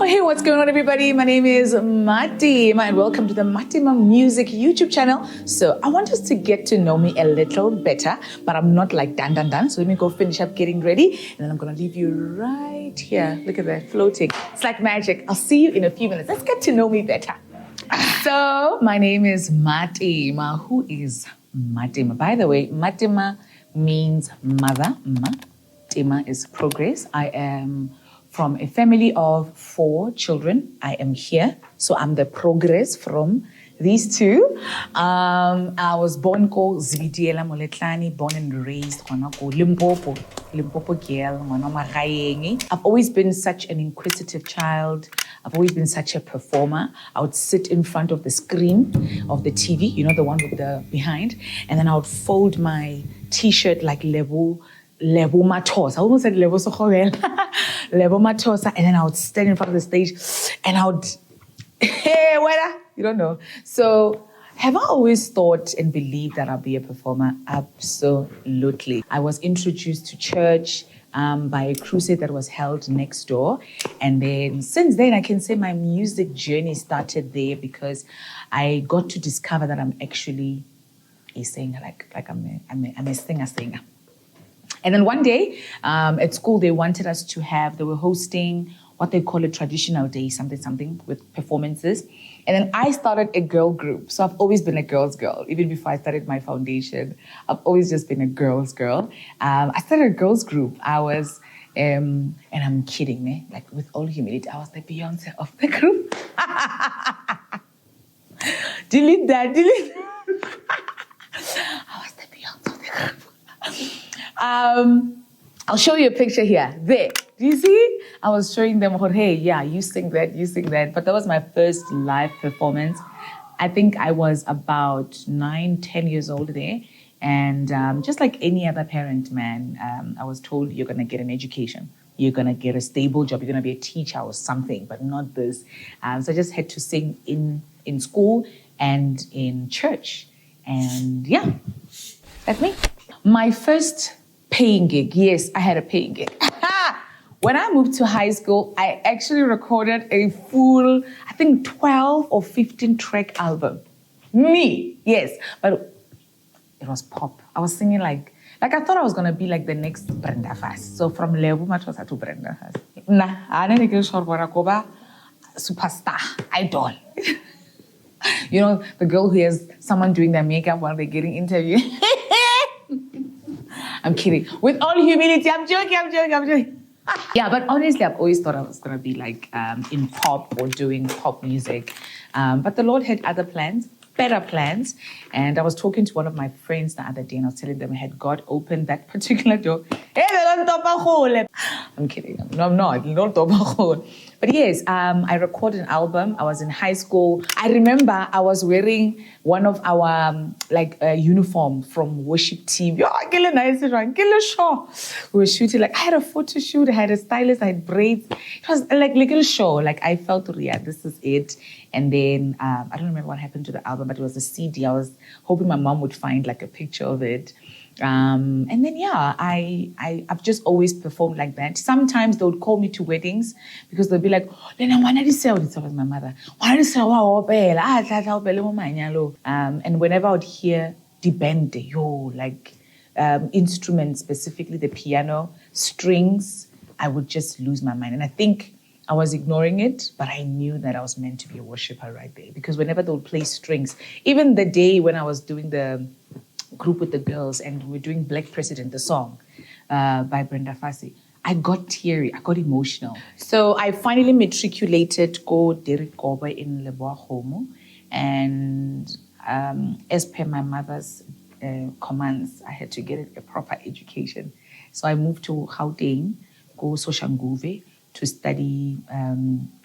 Hey, what's going on, everybody? My name is Matima, and welcome to the Matima Music YouTube channel. So I want us to get to know me a little better, but I'm not like done. So let me go finish up getting ready, and then I'm going to leave you right here. Look at that, floating. It's like magic. I'll see you in a few minutes. Let's get to know me better. So my name is Matima. Who is Matima? By the way, Matima means mother. Matima is progress. I am from a family of 4 children. I am here, so I'm the progress from these 2. I was born called Zvidiela Moletlani, born and raised Limpopo girl. I've always been such an inquisitive child. I've always been such a performer. I would sit in front of the screen of the TV, you know, the one with the behind, and then I would fold my t-shirt like Levo Matosa. I almost said Levo Sohovel. Levo Matosa. And then I would stand in front of the stage and I would, hey, what? You don't know. So have I always thought and believed that I'll be a performer? Absolutely. I was introduced to church by a crusade that was held next door. And then since then, I can say my music journey started there because I got to discover that I'm actually a singer, like I'm a singer. And then one day at school, they wanted us to they were hosting what they call a traditional day, something with performances. And then I started a girl group. So I've always been a girl's girl. Even before I started my foundation, I've always just been a girl's girl. I started a girls group. I was, and I'm kidding, me, like with all humility, I was the Beyonce of the group. delete that. I was the Beyonce of the group. I'll show you a picture here. There. Do you see? I was showing them, hey, yeah, you sing that. But that was my first live performance. I think I was about 9-10 years old there. And just like any other parent, man, I was told you're going to get an education. You're going to get a stable job. You're going to be a teacher or something, but not this. So I just had to sing in school and in church. And yeah, that's me. My first paying gig. Yes, I had a paying gig. When I moved to high school, I actually recorded a full, I think 12 or 15 track album. Me, yes. But it was pop. I was singing like I thought I was going to be like the next Brenda Fassie. So from Levo Matosa to Brenda Fassie. Nah, I didn't get short superstar, idol. You know, the girl who has someone doing their makeup while they're getting interviewed. I'm kidding. With all humility, I'm joking. Yeah, but honestly, I've always thought I was going to be like in pop or doing pop music. But the Lord had other plans, better plans. And I was talking to one of my friends the other day and I was telling them, had God opened that particular door? I'm kidding. No, I'm not. But yes, I recorded an album. I was in high school. I remember I was wearing one of our uniform from worship team. We were shooting, I had a photo shoot. I had a stylist. I had braids. It was like a little show. I felt, yeah, this is it. And then I don't remember what happened to the album, but it was a CD. I was hoping my mom would find a picture of it. And then, yeah, I've just always performed like that. Sometimes they would call me to weddings because they'll be like, Lena, why not you sell this? Was my mother. Why not you sell? And whenever I would hear the band, instruments, specifically the piano, strings, I would just lose my mind. And I think I was ignoring it, but I knew that I was meant to be a worshiper right there. Because whenever they would play strings, even the day when I was doing the group with the girls and we were doing Black President, the song by Brenda Fassie, I got teary, I got emotional. So I finally matriculated go Derek Kobe in Leboa. And as per my mother's commands, I had to get a proper education. So I moved to Gauteng, go Soshanguve, to study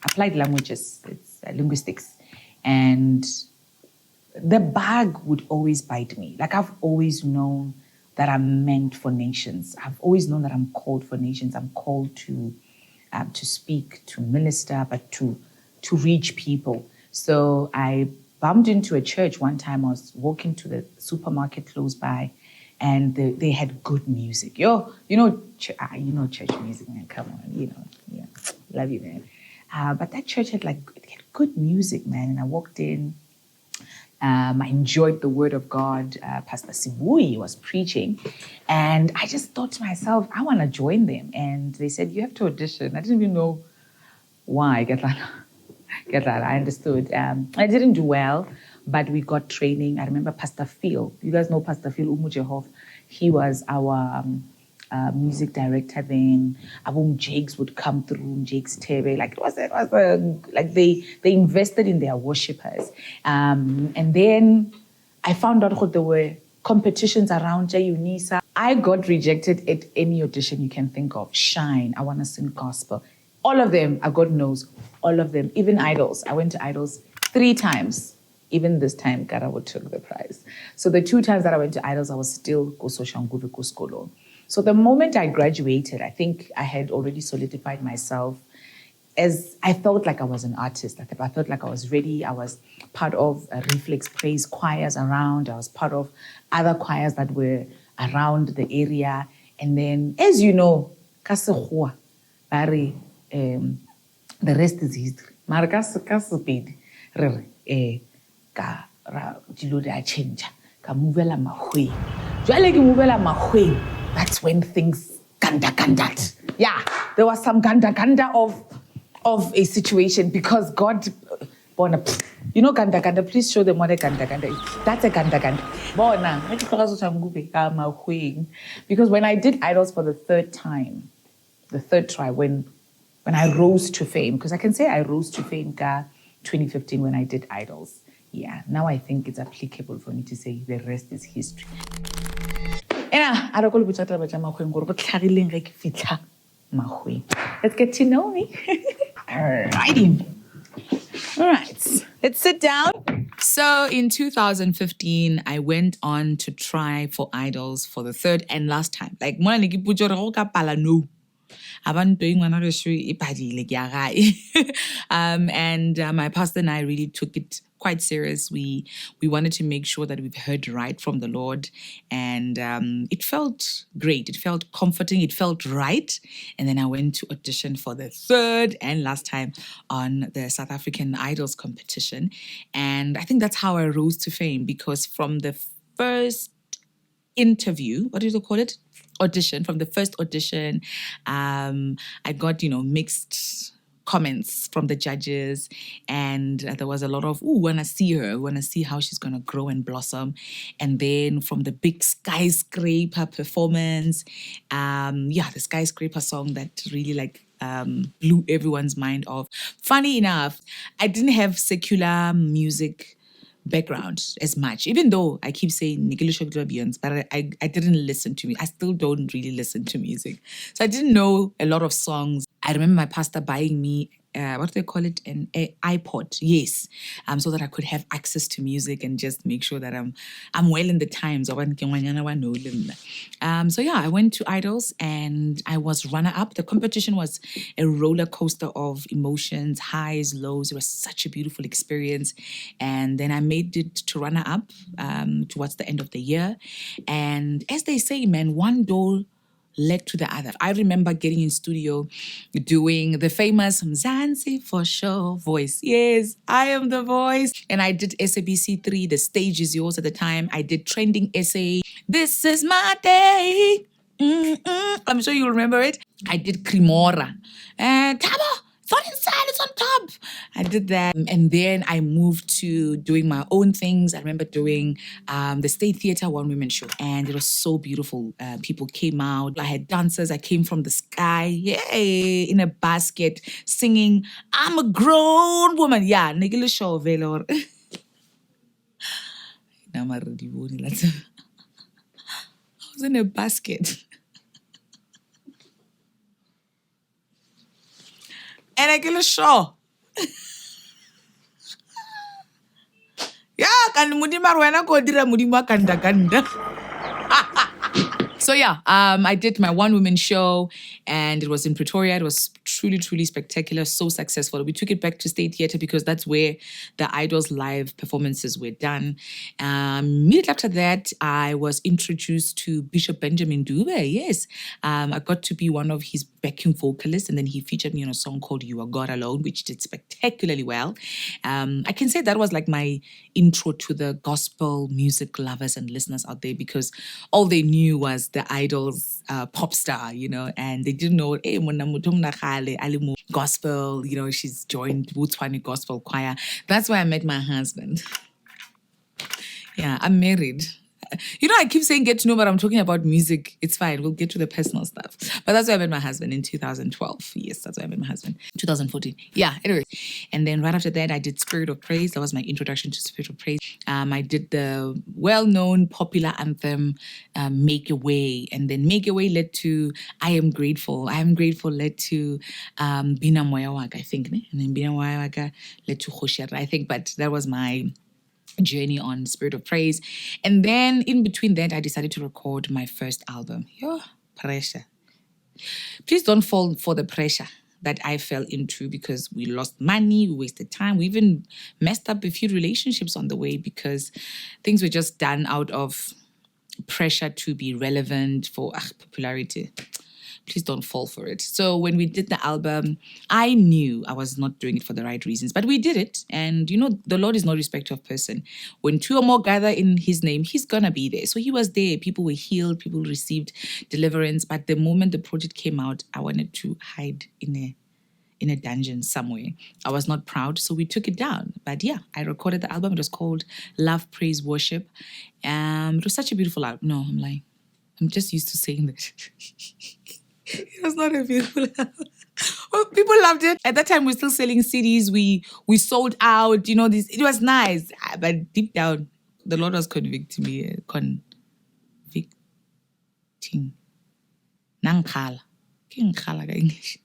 applied languages, it's linguistics. And the bug would always bite me. I've always known that I'm meant for nations. I've always known that I'm called for nations. I'm called to speak, to minister, but to reach people. So I bumped into a church one time. I was walking to the supermarket close by, and they had good music. You know church music, man. Come on, yeah, love you, man. But that church had it had good music, man. And I walked in. I enjoyed the word of God. Pastor Sibui was preaching. And I just thought to myself, I want to join them. And they said, you have to audition. I didn't even know why. Get that. I understood. I didn't do well, but we got training. I remember Pastor Phil. You guys know Pastor Phil Umujehov. He was our music director then. Abum Jakes would come through, Jakes Tebe. They invested in their worshippers. And then I found out there were competitions around Unisa. I got rejected at any audition you can think of. Shine, I want to sing gospel. All of them, God knows, all of them. Even Idols. I went to Idols 3 times. Even this time, Garawo took the prize. So the 2 times that I went to Idols, I was still Kososhanguvi Kuskolo. So the moment I graduated, I think I had already solidified myself as I felt like I was an artist. I felt like I was ready. I was part of reflex praise choirs around. I was part of other choirs that were around the area. And then, as you know, the rest is history. That's when things ganda. Yeah, there was some ganda of a situation because God, you know ganda. Please show them what a ganda is. That's a ganda. Because when I did Idols for the third try, when I rose to fame, because I can say I rose to fame 2015 when I did Idols. Yeah, now I think it's applicable for me to say the rest is history. Let's get to know me. Alrighty. All right, let's sit down. So in 2015, I went on to try for Idols for the third and last time. Like, no. And my pastor and I really took it quite serious. We wanted to make sure that we've heard right from the Lord, and it felt great. It felt comforting. It felt right. And then I went to audition for the third and last time on the South African Idols competition, and I think that's how I rose to fame, because from the first interview, what do you call it? Audition. From the first audition, I got, mixed comments from the judges, and there was a lot of, want to see her, want to see how she's going to grow and blossom. And then from the big skyscraper performance, the skyscraper song that really blew everyone's mind off. Funny enough, I didn't have secular music background as much, even though I keep saying Beyonce, but I didn't listen to me. I still don't really listen to music. So I didn't know a lot of songs. I remember my pastor buying me what do they call it? An iPod, yes, so that I could have access to music and just make sure that I'm well in the times. So yeah, I went to Idols and I was runner-up. The competition was a roller coaster of emotions, highs, lows. It was such a beautiful experience. And then I made it to runner-up towards the end of the year. And as they say, man, one door led to the other. I remember getting in studio doing the famous Mzansi for sure voice. Yes, I am the voice. And I did SABC 3, The Stage Is Yours at the time. I did Trending SA, This Is My Day. I'm sure you'll remember it. I did Cremora. Tabo, it's not inside, it's on top. I did that. And then I moved to doing my own things. I remember doing the State Theatre One Women Show. And it was so beautiful. People came out. I had dancers. I came from the sky. Yay! In a basket singing, I'm a grown woman. Yeah, Nigel Show Velor. I was in a basket. And I get a show. Yeah, kan mudima ruena ko dira mudima kanda. So yeah, I did my one woman show, and it was in Pretoria. It was truly, truly spectacular, so successful. We took it back to State Theatre because that's where the Idols live performances were done. Immediately after that, I was introduced to Bishop Benjamin Dube. Yes, I got to be one of his backing vocalists, and then he featured me on a song called "You Are God Alone," which did spectacularly well. I can say that was like my intro to the gospel music lovers and listeners out there, because all they knew was the Idols pop star, and they didn't know, hey, gospel, she's joined Wutswani Gospel Choir. That's where I met my husband. Yeah, I'm married. I keep saying get to know, but I'm talking about music. It's fine. We'll get to the personal stuff. But that's where I met my husband in 2012. Yes, that's where I met my husband. 2014. Yeah, anyway. And then right after that, I did Spirit of Praise. That was my introduction to Spirit of Praise. I did the well-known popular anthem, Make a Way. And then Make a Way led to I Am Grateful. I Am Grateful led to Bina Moya Waka, I think. And then Bina Moya Waka led to Khoshera, I think. But that was my journey on Spirit of Praise. And then in between that, I decided to record my first album. Pressure. Please don't fall for the pressure that I fell into, because we lost money, we wasted time, we even messed up a few relationships on the way because things were just done out of pressure to be relevant for popularity. Please don't fall for it. So when we did the album, I knew I was not doing it for the right reasons, but we did it. And the Lord is no respecter of person. When two or more gather in his name, he's going to be there. So he was there. People were healed. People received deliverance. But the moment the project came out, I wanted to hide in a dungeon somewhere. I was not proud, so we took it down. But yeah, I recorded the album. It was called Love, Praise, Worship. It was such a beautiful album. No, I'm lying. I'm just used to saying that. It was not a beautiful album. Well, people loved it. At that time, we were still selling CDs. We sold out. It was nice. But deep down, the Lord was convicting me. Convicting. Nangkhala. Kingkhala ka English.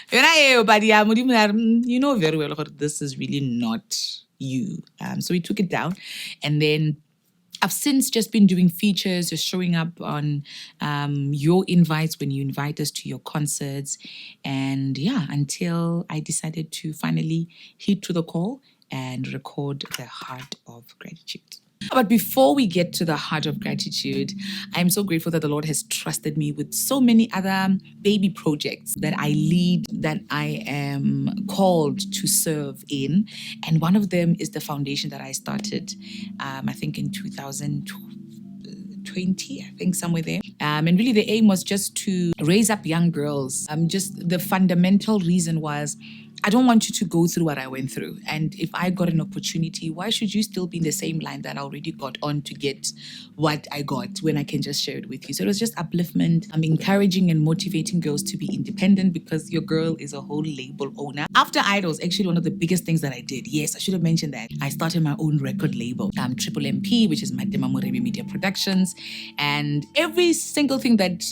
But yeah, you know very well this is really not you. So we took it down, and then I've since just been doing features, just showing up on your invites when you invite us to your concerts. And yeah, until I decided to finally heed to the call and record The Heart of Gratitude. But before we get to the heart of gratitude, I'm so grateful that the Lord has trusted me with so many other baby projects that I lead, that I am called to serve in. And one of them is the foundation that I started, I think in 2020, I think somewhere there. And really the aim was just to raise up young girls. Just the fundamental reason was, I don't want you to go through what I went through. And if I got an opportunity, why should you still be in the same line that I already got on to get what I got when I can just share it with you? So it was just upliftment. I'm encouraging and motivating girls to be independent, because your girl is a whole label owner. After Idols, actually one of the biggest things that I did, yes, I should have mentioned that, I started my own record label, Triple MP, which is Matima Media Productions. And every single thing that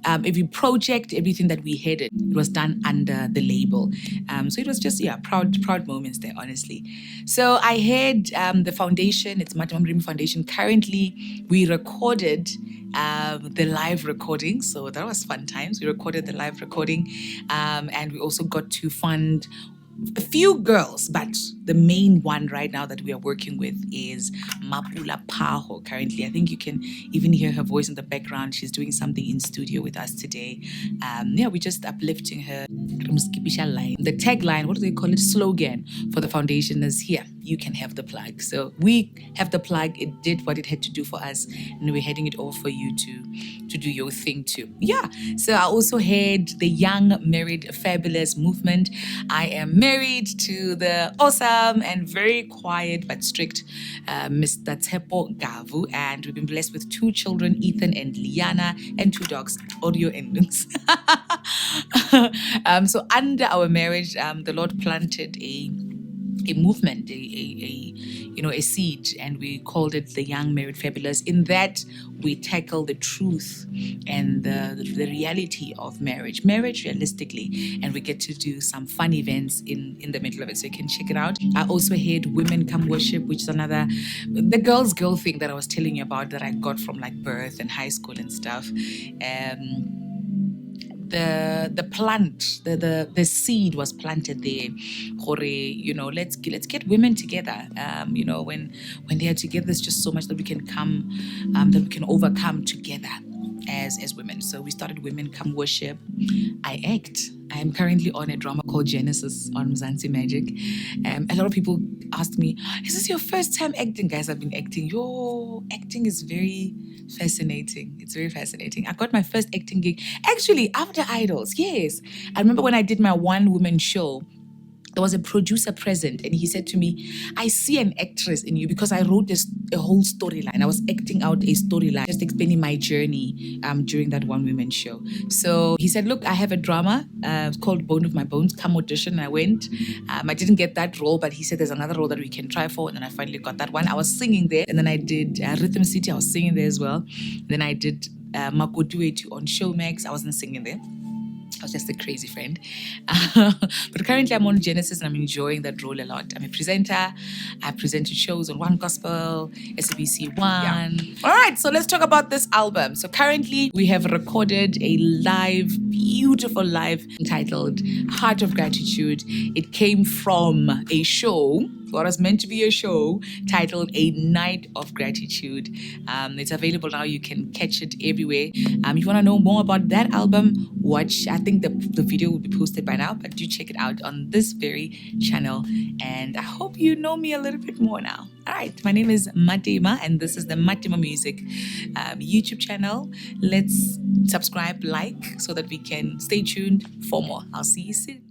every project, everything that we headed, it was done under the label. So it was just, proud moments there, honestly. So I had the foundation, it's Matima Foundation. Currently, we recorded the live recording. So that was fun times. We recorded the live recording, and we also got to fund a few girls, but the main one right now that we are working with is Mapula Paho. Currently, I think you can even hear her voice in the background. She's doing something in studio with us today. We're just uplifting her. The tagline, what do they call it? Slogan for the foundation is, here, you can have the plug. So we have the plug. It did what it had to do for us, and we're heading it over for you to do your thing too. Yeah. So I also had the Young Married Fabulous movement. I am married to the awesome and very quiet but strict Mr. Tepo Gavu, and we've been blessed with 2 children, Ethan and Liana, and 2 dogs, Audio and Lynx. So under our marriage, the Lord planted a movement, a seed, and we called it the Young Married Fabulous. In that, we tackle the truth and the reality of marriage realistically, and we get to do some fun events in the middle of it, so you can check it out. I also had Women Come Worship, which is the girl thing that I was telling you about, that I got from like birth and high school and stuff. the plant, the seed was planted there. Hore, let's get women together. When they are together, there's just so much that we can that we can overcome together as women. So we started Women Come Worship. I act. I am currently on a drama called Genesis on Mzansi Magic. A lot of people ask me, is this your first time acting? Guys, I've been acting. Your acting is very fascinating. It's very fascinating. I got my first acting gig actually after Idols. Yes. I remember when I did my one woman show, there was a producer present and he said to me, I see an actress in you, because I wrote a whole storyline. I was acting out a storyline, just explaining my journey during that one woman show. So he said, look, I have a drama called Bone of My Bones. Come audition. And I went. I didn't get that role, but he said there's another role that we can try for. And then I finally got that one. I was singing there. And then I did Rhythm City. I was singing there as well. Then I did Makoduetu on Showmax. I wasn't singing there. I was just a crazy friend. But currently I'm on Genesis and I'm enjoying that role a lot. I'm a presenter. I presented shows on One Gospel, SABC One. Yeah. All right, so let's talk about this album. So currently we have recorded a beautiful live entitled Heart of Gratitude. It came from a show, what was meant to be a show, titled A Night of Gratitude. It's available now. You can catch it everywhere. If you want to know more about that album, watch. I think the video will be posted by now, but do check it out on this very channel. And I hope you know me a little bit more now. All right, my name is Matima, and this is the Matima Music YouTube channel. Let's subscribe, like, so that we can stay tuned for more. I'll see you soon.